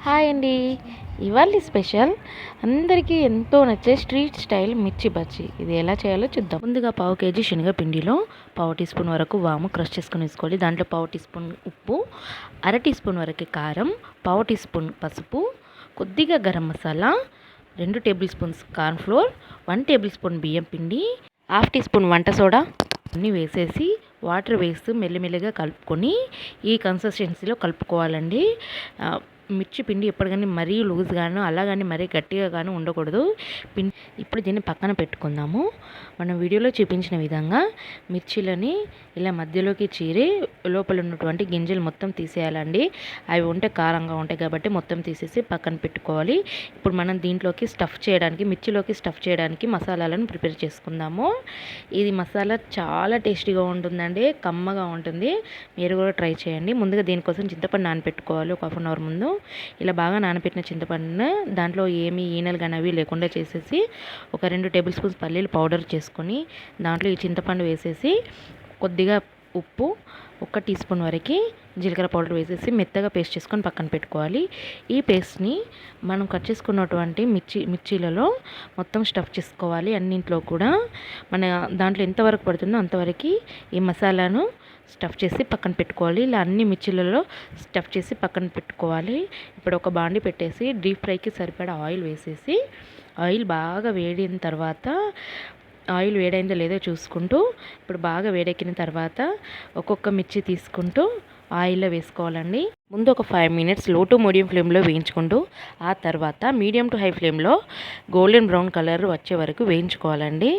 Hi అండి, ఇవాళ special అందరికీ ఎంతో నచ్చే స్ట్రీట్ స్టైల్ మిర్చి బజ్జీ. ఇది ఎలా చేయాలో చూద్దాం. ముందుగా పావు కేజీ శనగపిండిలో పావు టీ స్పూన్ వరకు వాము క్రష్ చేసుకుని వేసుకోవాలి. దాంట్లో పావు టీ స్పూన్ ఉప్పు, అర టీ స్పూన్ వరకు కారం, పావు టీ స్పూన్ పసుపు, కొద్దిగా garam masala, 2 table spoons cornflour, 1 table spoon బియ్యం పిండి, హాఫ్ టీ స్పూన్ వంట సోడా అన్నీ వేసేసి వాటర్ వేస్తూ మెల్లిమెల్లిగా కలుపుకొని ఈ కన్సిస్టెన్సీలో కలుపుకోవాలండి. మిర్చి పిండి ఎప్పటికీ మరీ లూజ్గాను అలాగని మరీ గట్టిగా కానీ ఉండకూడదు. ఇప్పుడు దీన్ని పక్కన పెట్టుకుందాము. మనం వీడియోలో చూపించిన విధంగా మిర్చీలని ఇలా మధ్యలోకి చీరి లోపల ఉన్నటువంటి గింజలు మొత్తం తీసేయాలండి. అవి ఉంటే కారంగా ఉంటాయి కాబట్టి మొత్తం తీసేసి పక్కన పెట్టుకోవాలి. ఇప్పుడు మనం దీంట్లోకి స్టఫ్ చేయడానికి, మిర్చిలోకి స్టఫ్ చేయడానికి మసాలాలను ప్రిపేర్ చేసుకుందాము. ఇది మసాలా చాలా టేస్టీగా ఉంటుందండి, కమ్మగా ఉంటుంది. మీరు కూడా ట్రై చేయండి. ముందుగా దీనికోసం చింతపండు నానబెట్టుకోవాలి. ఒక హాఫ్ అన్ అవర్ ముందు ఇలా బాగా నానబెట్టిన చింతపండును దాంట్లో ఏమీ ఈనెలు కానీ అవి లేకుండా చేసేసి ఒక 2 టేబుల్ స్పూన్స్ పల్లీలు పౌడర్ చేసుకొని దాంట్లో ఈ చింతపండు వేసేసి కొద్దిగా ఉప్పు, 1 టీ స్పూన్ వరకు జీలకర్ర పౌడర్ వేసేసి మెత్తగా పేస్ట్ చేసుకొని పక్కన పెట్టుకోవాలి. ఈ పేస్ట్ని మనం కట్ చేసుకున్నటువంటి మిర్చీలలో మొత్తం స్టఫ్ చేసుకోవాలి. అన్నింట్లో కూడా మన దాంట్లో ఎంతవరకు పడుతుందో అంతవరకు ఈ మసాలాను స్టఫ్ చేసి పక్కన పెట్టుకోవాలి. ఇలా అన్ని మిర్చీలలో స్టఫ్ చేసి పక్కన పెట్టుకోవాలి. ఇప్పుడు ఒక బాండి పెట్టేసి డీప్ ఫ్రైకి సరిపడా ఆయిల్ వేసేసి ఆయిల్ బాగా వేడిన తర్వాత ఆయిల్ వేడైందో లేదో చూసుకుంటూ ఇప్పుడు బాగా వేడెక్కిన తర్వాత ఒక్కొక్క మిర్చి తీసుకుంటూ ఆయిల్లో వేసుకోవాలండి. ముందు ఒక 5 మినిట్స్ లో టు మీడియం ఫ్లేమ్లో వేయించుకుంటూ ఆ తర్వాత మీడియం టు హై ఫ్లేమ్లో గోల్డెన్ బ్రౌన్ కలర్ వచ్చే వరకు వేయించుకోవాలండి.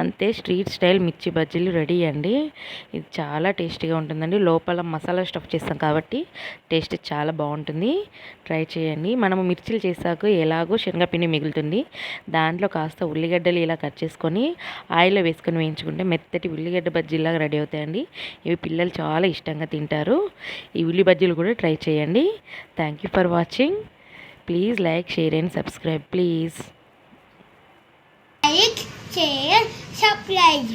అంతే, స్ట్రీట్ స్టైల్ మిర్చి బజ్జీలు రెడీ అండి. ఇది చాలా టేస్టీగా ఉంటుందండి. లోపల మసాలా స్టఫ్ చేస్తాం కాబట్టి టేస్ట్ చాలా బాగుంటుంది. ట్రై చేయండి. మనము మిర్చిలు చేసాక ఎలాగో శనగపిండి మిగులుతుంది. దాంట్లో కాస్త ఉల్లిగడ్డలు ఇలా కట్ చేసుకొని ఆయిల్లో వేసుకొని వేయించుకుంటే మెత్తటి ఉల్లిగడ్డ బజ్జీలాగా రెడీ అవుతాయండి. ఇవి పిల్లలు చాలా ఇష్టంగా తింటారు. ఈ ఉల్లి బజ్జీలు కూడా ట్రై చేయండి. Thank you for watching. Please like, share and subscribe please. Like, share, subscribe.